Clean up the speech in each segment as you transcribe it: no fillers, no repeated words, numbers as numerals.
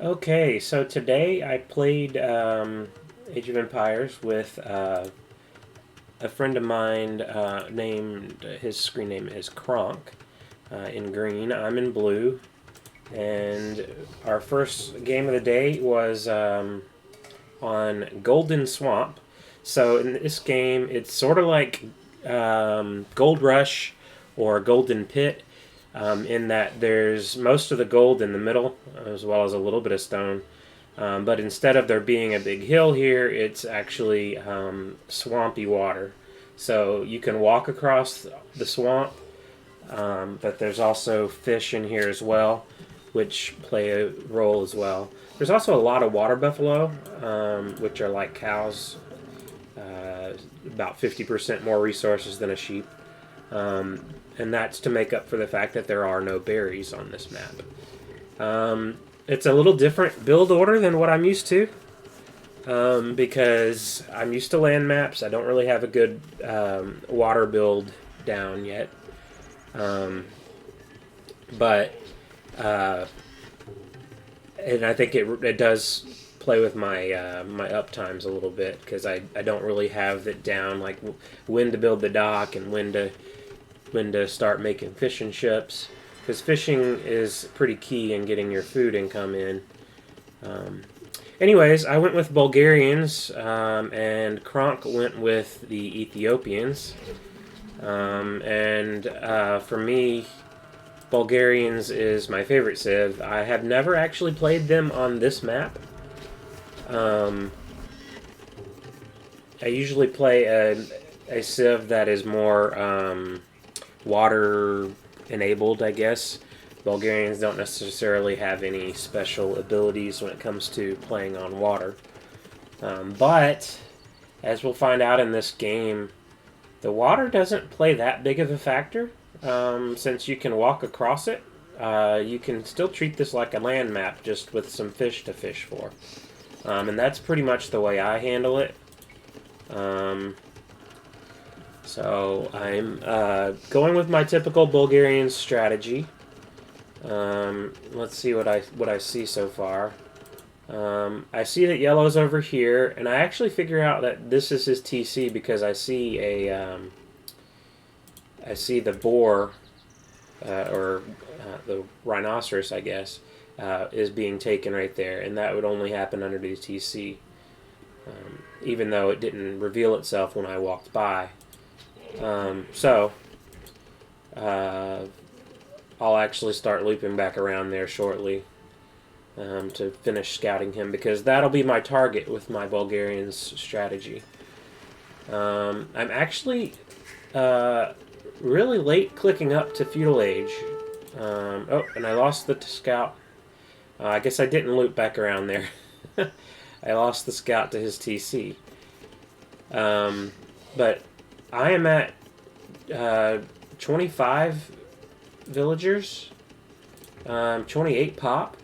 Okay, so today I played Age of Empires with a friend of mine named, his screen name is Kronk in green. I'm in blue. And our first game of the day was on Golden Swamp. So in this game, it's sort of like Gold Rush or Golden Pit, in that there's most of the gold in the middle, as well as a little bit of stone. But instead of there being a big hill here, it's actually swampy water. So you can walk across the swamp, but there's also fish in here as well, which play a role as well. There's also a lot of water buffalo, which are like cows, about 50% more resources than a sheep. And that's to make up for the fact that there are no berries on this map. It's a little different build order than what I'm used to, because I'm used to land maps. I don't really have a good water build down yet. But and I think it does play with my my up times a little bit, because I don't really have it down, like when to build the dock and when to start making fishing ships, because fishing is pretty key in getting your food income in. Anyways, I went with Bulgarians, and Kronk went with the Ethiopians. And for me, Bulgarians is my favorite civ. I have never actually played them on this map. Um, I usually play a civ that is more water enabled, I guess. Bulgarians don't necessarily have any special abilities when it comes to playing on water. But, as we'll find out in this game, the water doesn't play that big of a factor, since you can walk across it. You can still treat this like a land map, just with some fish to fish for. And that's pretty much the way I handle it. So I'm going with my typical Bulgarian strategy. Let's see what I see so far. I see that yellow's over here, and I actually figure out that this is his TC because I see the boar, or the rhinoceros, I guess, is being taken right there, and that would only happen under the TC, even though it didn't reveal itself when I walked by. So I'll actually start looping back around there shortly, to finish scouting him, because that'll be my target with my Bulgarians strategy. I'm actually really late clicking up to Feudal Age. Oh, and I lost the scout. I guess I didn't loop back around there. I lost the scout to his TC. But I am at 25 villagers, 28 pop,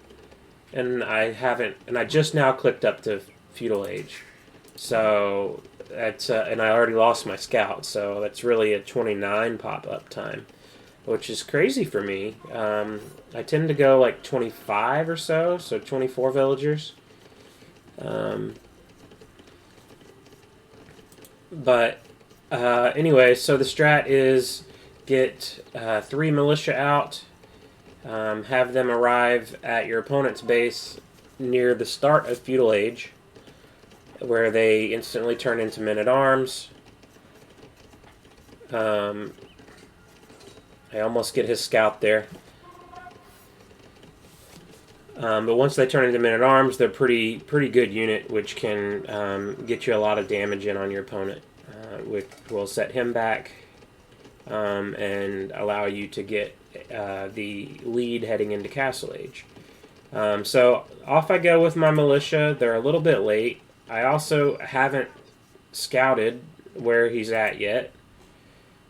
and I just now clicked up to Feudal Age. So that's and I already lost my scout, so that's really a 29 pop up time, which is crazy for me. I tend to go like 25 or so 24 villagers. But anyway, so the strat is get 3 militia out, have them arrive at your opponent's base near the start of Feudal Age, where they instantly turn into men-at-arms. I almost get his scout there. But once they turn into men-at-arms, they're pretty good unit, which can get you a lot of damage in on your opponent, which will set him back, and allow you to get the lead heading into Castle Age. So off I go with my militia. They're a little bit late. I also haven't scouted where he's at yet.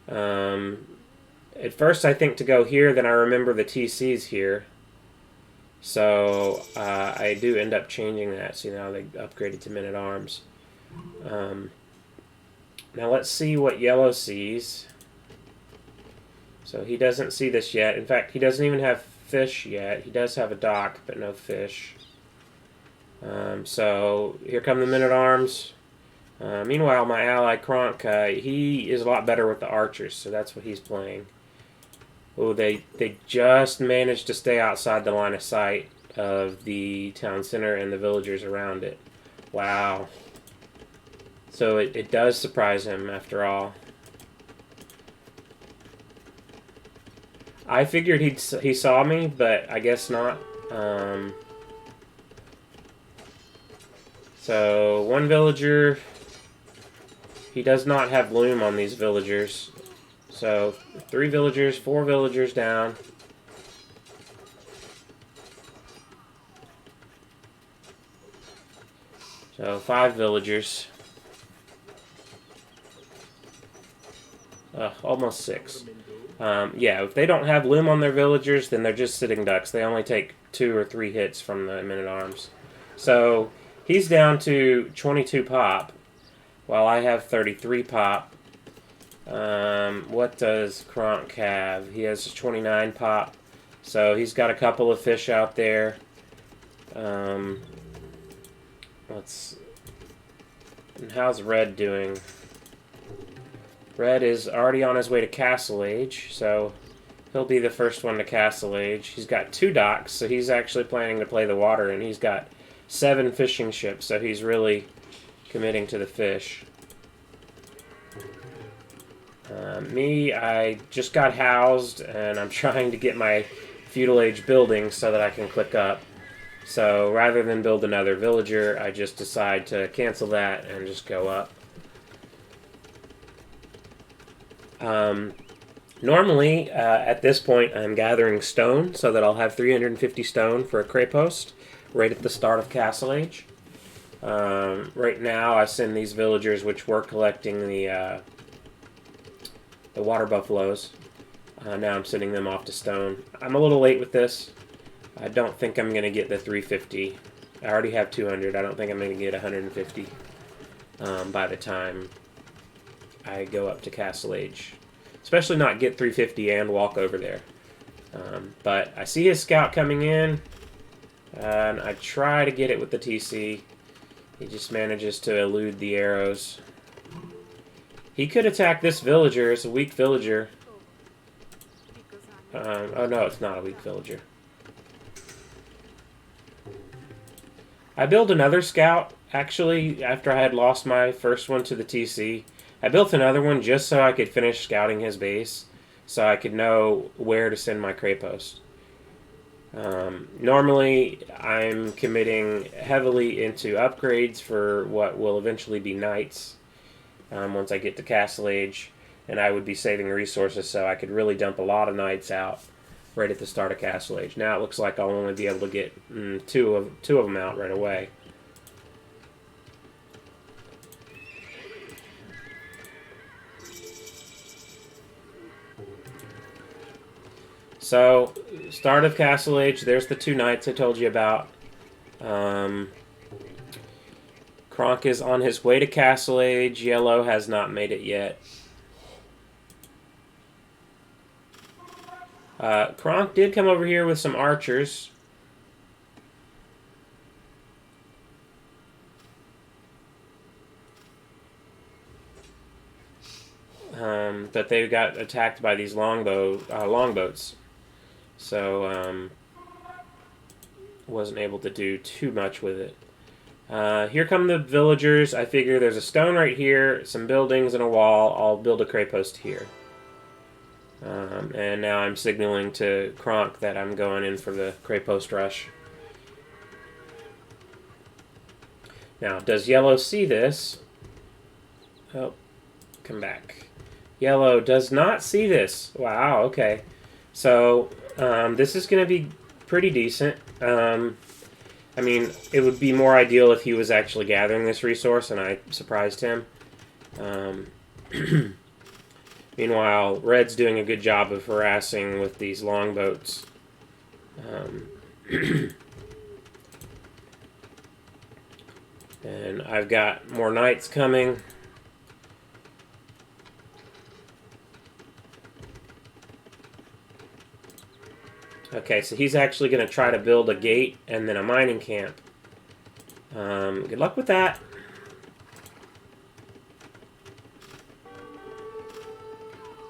At first I think to go here, then I remember the TC's here. So I do end up changing that. See, now they upgraded to men-at-arms. Now let's see what yellow sees. So he doesn't see this yet. In fact, he doesn't even have fish yet. He does have a dock, but no fish. So here come the men-at-arms. Meanwhile, my ally Kronk, he is a lot better with the archers, so that's what he's playing. Oh, they just managed to stay outside the line of sight of the town center and the villagers around it. Wow. So it does surprise him after all. I figured he saw me, but I guess not. So one villager, he does not have loom on these villagers. So 3 villagers, 4 villagers down. So 5 villagers. Almost 6. Yeah, if they don't have loom on their villagers, then they're just sitting ducks. They only take 2 or 3 hits from the men-at-arms. So he's down to 22 pop, while I have 33 pop. What does Kronk have? He has 29 pop. So he's got a couple of fish out there. And how's Red doing? Red is already on his way to Castle Age, so he'll be the first one to Castle Age. He's got 2 docks, so he's actually planning to play the water, and he's got 7 fishing ships, so he's really committing to the fish. Me, I just got housed, and I'm trying to get my feudal age building so that I can click up. So rather than build another villager, I just decide to cancel that and just go up. Normally, at this point, I'm gathering stone so that I'll have 350 stone for a cray post right at the start of Castle Age. Right now, I send these villagers, which were collecting the water buffaloes. Now I'm sending them off to stone. I'm a little late with this. I don't think I'm going to get the 350. I already have 200. I don't think I'm going to get 150 by the time I go up to Castle Age. Especially not get 350 and walk over there. But I see his scout coming in, and I try to get it with the TC. He just manages to elude the arrows. He could attack this villager. It's a weak villager. Oh no, it's not a weak villager. I built another scout, actually, after I had lost my first one to the TC. I built another one just so I could finish scouting his base, so I could know where to send my cray post. Normally, I'm committing heavily into upgrades for what will eventually be knights once I get to Castle Age, and I would be saving resources so I could really dump a lot of knights out right at the start of Castle Age. Now it looks like I'll only be able to get two of them out right away. So, start of Castle Age, there's the 2 knights I told you about. Kronk is on his way to Castle Age. Yellow has not made it yet. Kronk did come over here with some archers. But they got attacked by these longboats. So, wasn't able to do too much with it. Here come the villagers. I figure there's a stone right here, some buildings and a wall. I'll build a cray post here. And now I'm signaling to Kronk that I'm going in for the cray post rush. Now, does Yellow see this? Oh, come back. Yellow does not see this. Wow, okay. So, this is going to be pretty decent. I mean, it would be more ideal if he was actually gathering this resource and I surprised him. Meanwhile, Red's doing a good job of harassing with these longboats. And I've got more knights coming. Okay, so he's actually going to try to build a gate and then a mining camp. Good luck with that.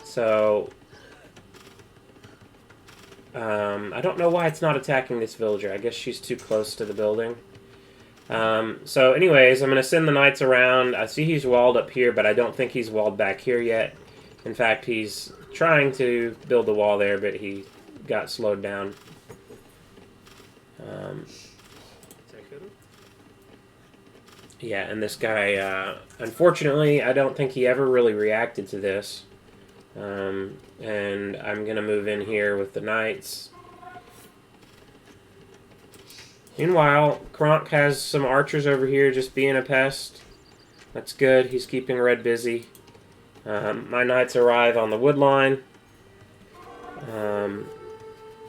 So, I don't know why it's not attacking this villager. I guess she's too close to the building. So anyways, I'm going to send the knights around. I see he's walled up here, but I don't think he's walled back here yet. In fact, he's trying to build the wall there, but he got slowed down. Yeah, and this guy, unfortunately, I don't think he ever really reacted to this. And I'm going to move in here with the knights. Meanwhile, Kronk has some archers over here just being a pest. That's good. He's keeping Red busy. My knights arrive on the wood line.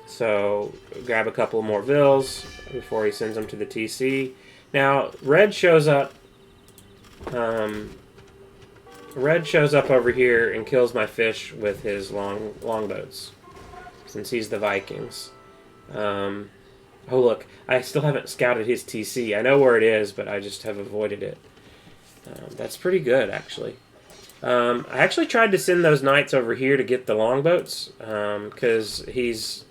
So grab a couple more vills before he sends them to the TC. Now, Red shows up. Red shows up over here and kills my fish with his longboats, since he's the Vikings. Oh look, I still haven't scouted his TC. I know where it is, but I just have avoided it. That's pretty good, actually. I actually tried to send those knights over here to get the longboats, because he's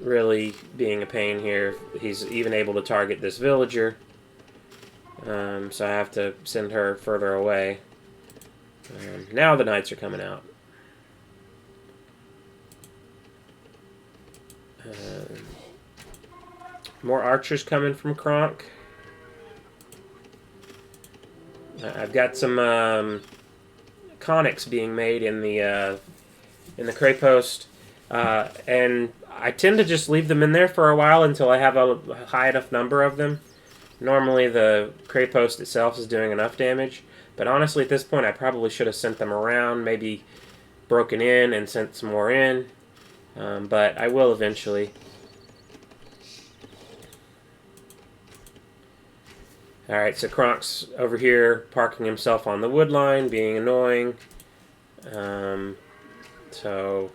really being a pain here. He's even able to target this villager, so I have to send her further away. Now the knights are coming out. More archers coming from Kronk. I've got some conics being made in the cray post, and I tend to just leave them in there for a while until I have a high enough number of them. Normally the cray post itself is doing enough damage, but honestly at this point I probably should have sent them around, maybe broken in and sent some more in, but I will eventually. Alright, so Kronk's over here parking himself on the wood line, being annoying. So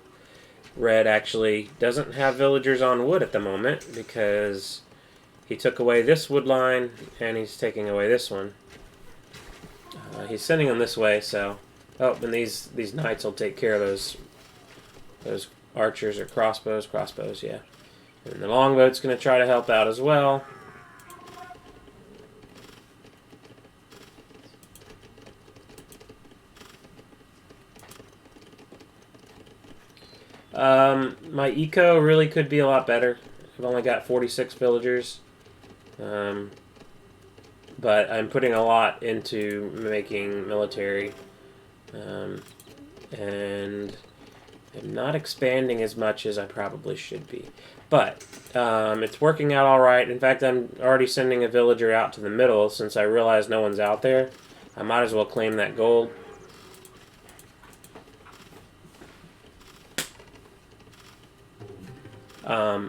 Red actually doesn't have villagers on wood at the moment because he took away this wood line and he's taking away this one. He's sending them this way, so... Oh, and these knights will take care of those archers or crossbows. Crossbows, yeah. And the longboat's going to try to help out as well. My eco really could be a lot better. I've only got 46 villagers. But I'm putting a lot into making military. And I'm not expanding as much as I probably should be. But it's working out alright. In fact, I'm already sending a villager out to the middle since I realize no one's out there. I might as well claim that gold.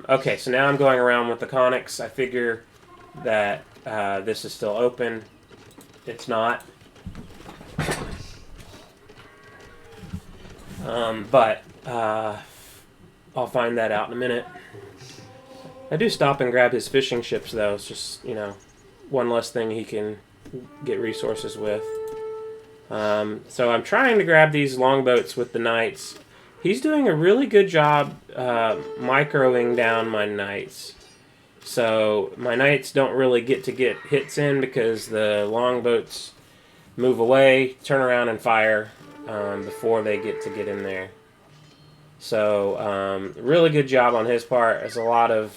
Okay, so now I'm going around with the conics. I figure that this is still open. It's not. But I'll find that out in a minute. I do stop and grab his fishing ships, though. It's just, you know, one less thing he can get resources with. So I'm trying to grab these longboats with the knights. He's doing a really good job microing down my knights. So my knights don't really get hits in because the longboats move away, turn around and fire before they get in there. So really good job on his part. It's a lot of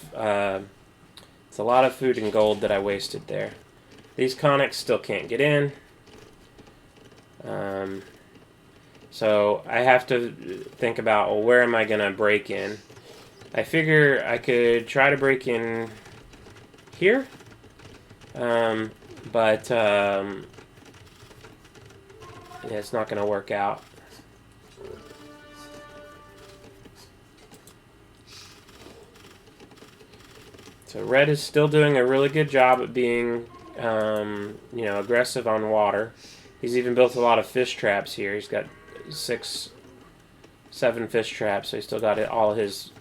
food and gold that I wasted there. These conics still can't get in. So I have to think about, well, where am I going to break in? I figure I could try to break in here, but yeah, it's not going to work out. So Red is still doing a really good job at being, you know, aggressive on water. He's even built a lot of fish traps here. He's got 7 fish traps, so he's still got all his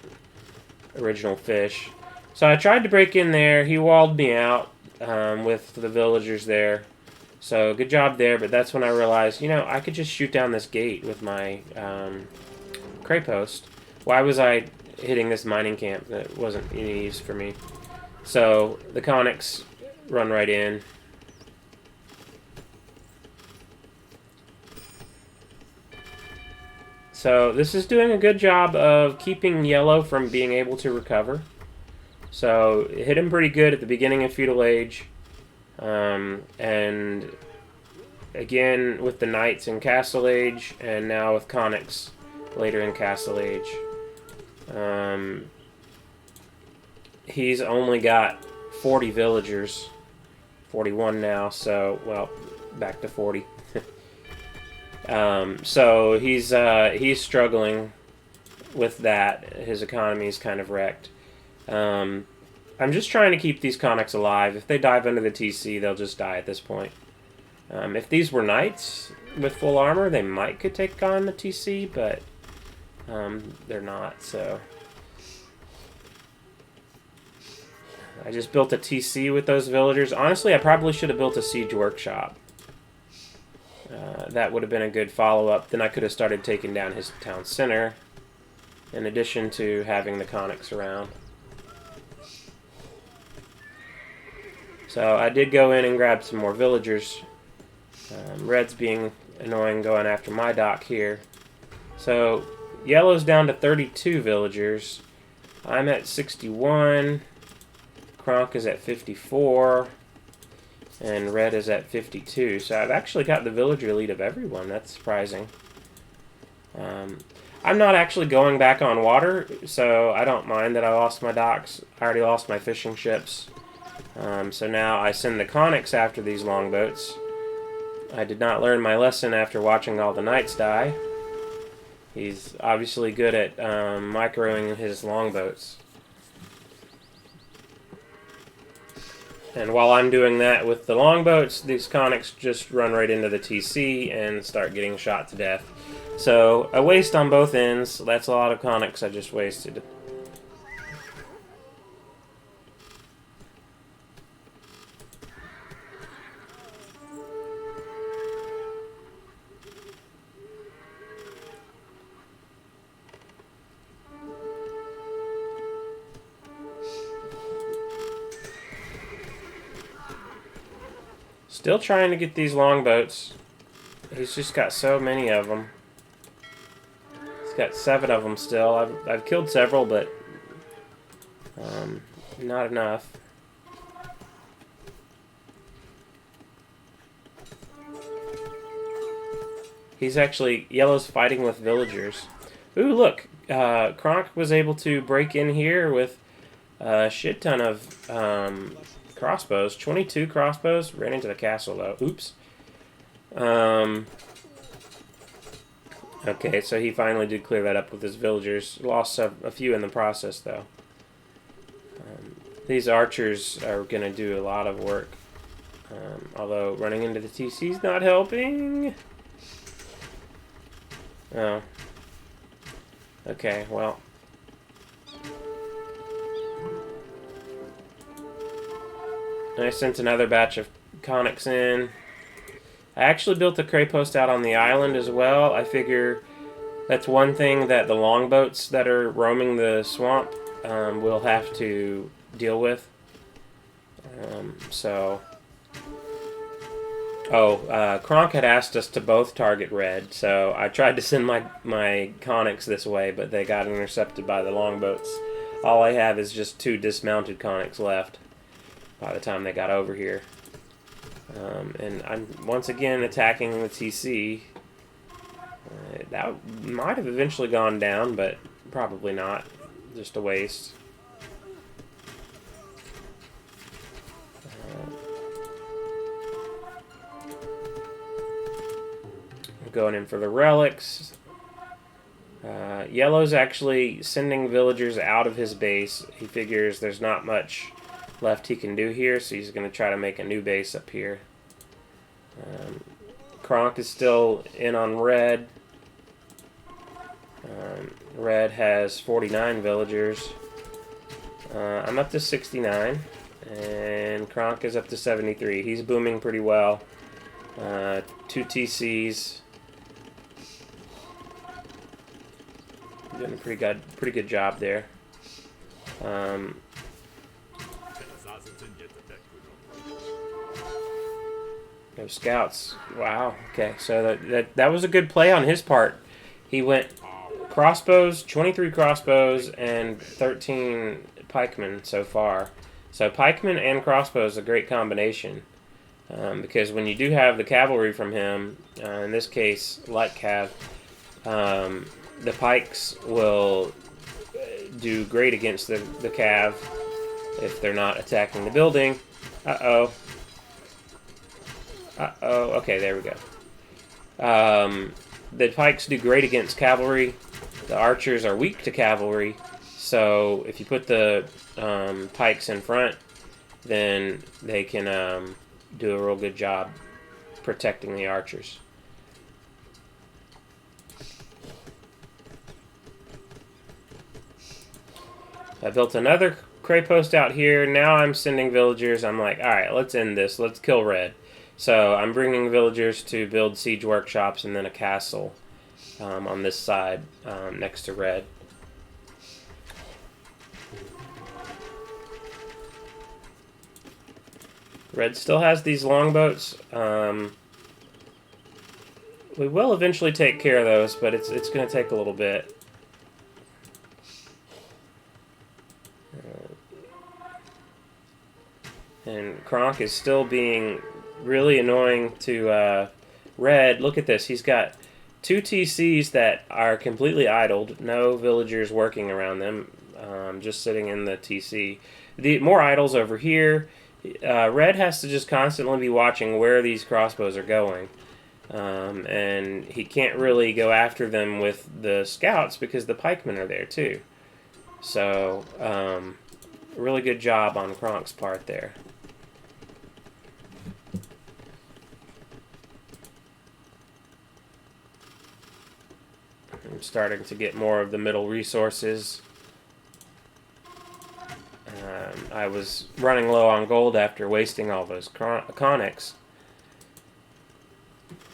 original fish. So I tried to break in there. He walled me out with the villagers there. So good job there, but that's when I realized, I could just shoot down this gate with my cray post. Why was I hitting this mining camp that wasn't any use for me? So the conics run right in. So this is doing a good job of keeping yellow from being able to recover. So it hit him pretty good at the beginning of Feudal Age. And again with the Knights in Castle Age, and now with conics later in Castle Age. He's only got 40 villagers. 41 now, so, well, back to 40. So he's struggling with that. His economy is kind of wrecked. I'm just trying to keep these conics alive. If they dive under the TC, they'll just die at this point. If these were knights with full armor, they could take on the TC, but they're not, so... I just built a TC with those villagers. Honestly, I probably should have built a siege workshop. That would have been a good follow-up. Then I could have started taking down his town center, in addition to having the conics around. So I did go in and grab some more villagers. Red's being annoying going after my dock here. So yellow's down to 32 villagers. I'm at 61. Kronk is at 54. And red is at 52. So I've actually got the villager lead of everyone. That's surprising. I'm not actually going back on water, so I don't mind that I lost my docks. I already lost my fishing ships. So now I send the conics after these longboats. I did not learn my lesson after watching all the knights die. He's obviously good at microing his longboats. And while I'm doing that with the longboats, these conics just run right into the TC and start getting shot to death. So, a waste on both ends. That's a lot of conics I just wasted. Still trying to get these longboats. He's just got so many of them. He's got 7 of them still. I've killed several, but not enough. He's actually... Yellow's fighting with villagers. Ooh, look! Kronk was able to break in here with a shit ton of... crossbows. 22 crossbows. Ran into the castle, though. Oops. Okay, so he finally did clear that up with his villagers. Lost a few in the process, though. These archers are going to do a lot of work. Although running into the TC's not helping. Oh. Okay, well... I sent another batch of conics in. I actually built a cray post out on the island as well. I figure that's one thing that the longboats that are roaming the swamp will have to deal with. Kronk had asked us to both target red, so I tried to send my conics this way, but they got intercepted by the longboats. All I have is just 2 dismounted conics left by the time they got over here. And I'm once again attacking the TC. That might have eventually gone down, but probably not. Just a waste. Going in for the relics. Yellow's actually sending villagers out of his base. He figures there's not much left he can do here, so he's going to try to make a new base up here. Kronk is still in on red. Red has 49 villagers. I'm up to 69, And Kronk is up to 73. He's booming pretty well. 2 TCs. Doing a pretty good job there. No scouts. Wow. Okay, so that was a good play on his part. He went crossbows, 23 crossbows, and 13 pikemen so far. So pikemen and crossbows is a great combination. Because when you do have the cavalry from him, in this case, light cav, the pikes will do great against the cav if they're not attacking the building. Uh-oh. Uh-oh. Okay, there we go. The pikes do great against cavalry. The archers are weak to cavalry. So if you put the pikes in front, then they can do a real good job protecting the archers. I built another cray post out here. Now I'm sending villagers. I'm like, alright, let's end this. Let's kill Red. So I'm bringing villagers to build siege workshops and then a castle on this side next to Red. Red still has these longboats. We will eventually take care of those, but it's going to take a little bit. And Kronk is still being really annoying to Red. Look at this. He's got 2 TCs that are completely idled. No villagers working around them. Just sitting in the TC. The more idols over here. Red has to just constantly be watching where these crossbows are going. And he can't really go after them with the scouts because the pikemen are there too. So, really good job on Kronk's part there. I'm starting to get more of the middle resources. I was running low on gold after wasting all those conics.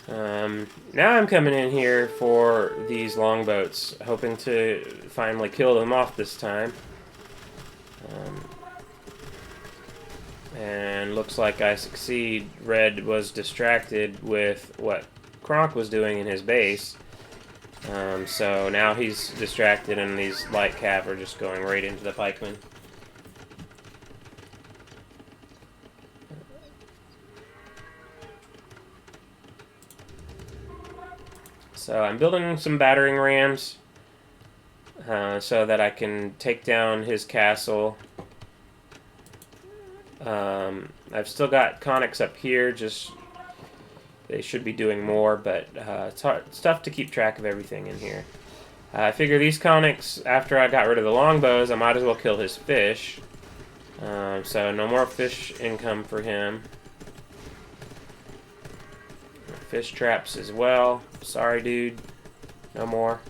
Now I'm coming in here for these longboats, hoping to finally kill them off this time. And looks like I succeed. Red was distracted with what Kronk was doing in his base. So now he's distracted and these light cav are just going right into the pikemen. So I'm building some battering rams so that I can take down his castle. I've still got conics up here, just they should be doing more, but it's tough to keep track of everything in here. I figure these conics, after I got rid of the longbows, I might as well kill his fish. So no more fish income for him. Fish traps as well. Sorry, dude. No more.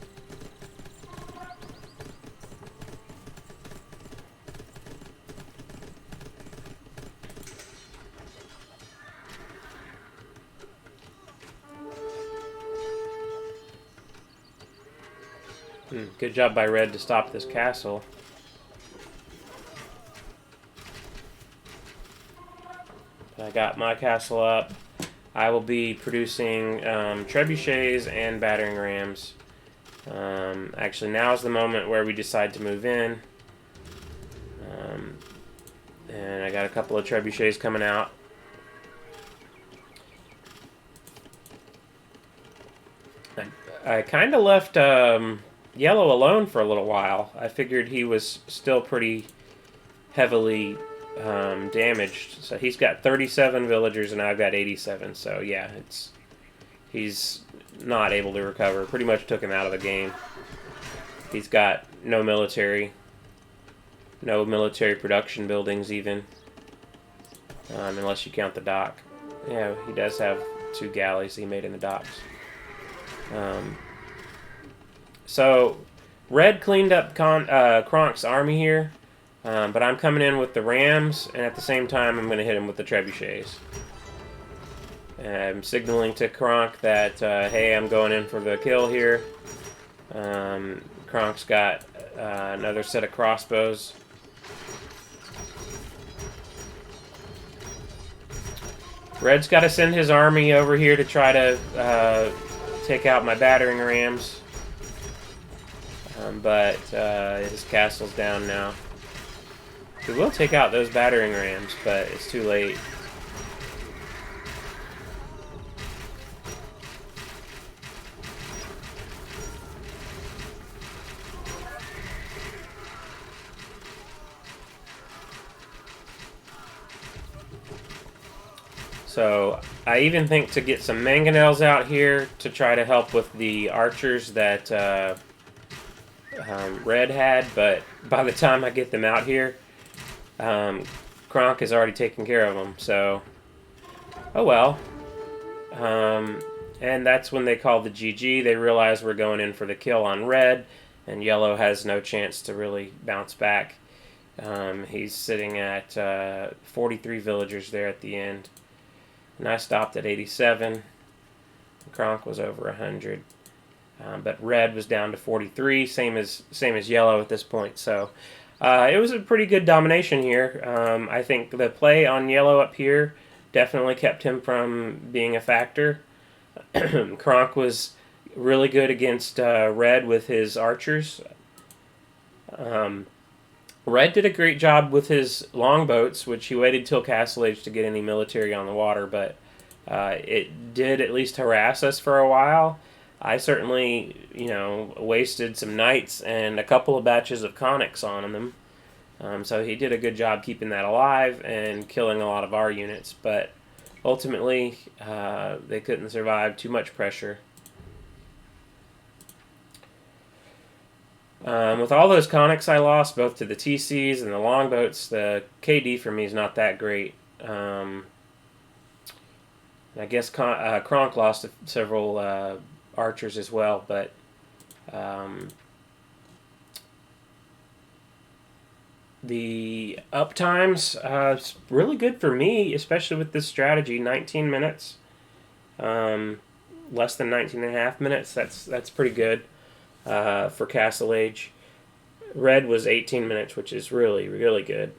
Good job by Red to stop this castle. I got my castle up. I will be producing trebuchets and battering rams. Actually, now is the moment where we decide to move in. And I got a couple of trebuchets coming out. I kind of left Yellow alone for a little while. I figured he was still pretty heavily damaged. So he's got 37 villagers and I've got 87. So yeah, he's not able to recover. Pretty much took him out of the game. He's got no military production buildings even, unless you count the dock. Yeah, he does have 2 galleys he made in the docks. So Red cleaned up Kronk's army here. But I'm coming in with the rams, and at the same time, I'm going to hit him with the trebuchets. I'm signaling to Kronk that, hey, I'm going in for the kill here. Kronk's got another set of crossbows. Red's got to send his army over here to try to take out my battering rams. But his castle's down now. We will take out those battering rams, but it's too late. So I even think to get some mangonels out here to try to help with the archers that Red had, but by the time I get them out here, Kronk has already taken care of them. So, oh well. And that's when they call the GG. They realize we're going in for the kill on Red, and Yellow has no chance to really bounce back. He's sitting at 43 villagers there at the end. And I stopped at 87. Kronk was over 100. But Red was down to 43, same as Yellow at this point. So it was a pretty good domination here. I think the play on Yellow up here definitely kept him from being a factor. Kronk was really good against Red with his archers. Red did a great job with his longboats, which he waited till Castle Age to get any military on the water, but it did at least harass us for a while. I certainly, wasted some knights and a couple of batches of conics on them. So he did a good job keeping that alive and killing a lot of our units, but ultimately they couldn't survive too much pressure. With all those conics I lost, both to the TCs and the longboats, the KD for me is not that great. I guess Kronk lost several archers as well, but the uptimes is really good for me, especially with this strategy. 19 minutes, less than 19 and a half minutes. That's pretty good. For Castle Age. Red was 18 minutes, which is really, really good.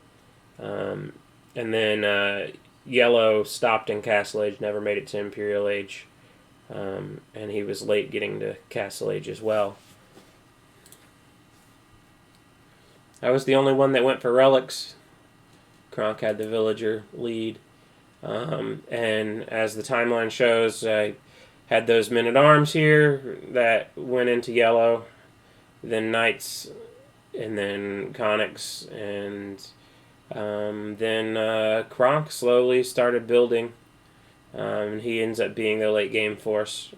And then Yellow stopped in Castle Age, never made it to Imperial Age. And he was late getting to Castle Age as well. I was the only one that went for relics. Kronk had the villager lead. And as the timeline shows, I had those men-at-arms here that went into Yellow, then knights, and then conics, and then Kronk slowly started building. He ends up being the late game force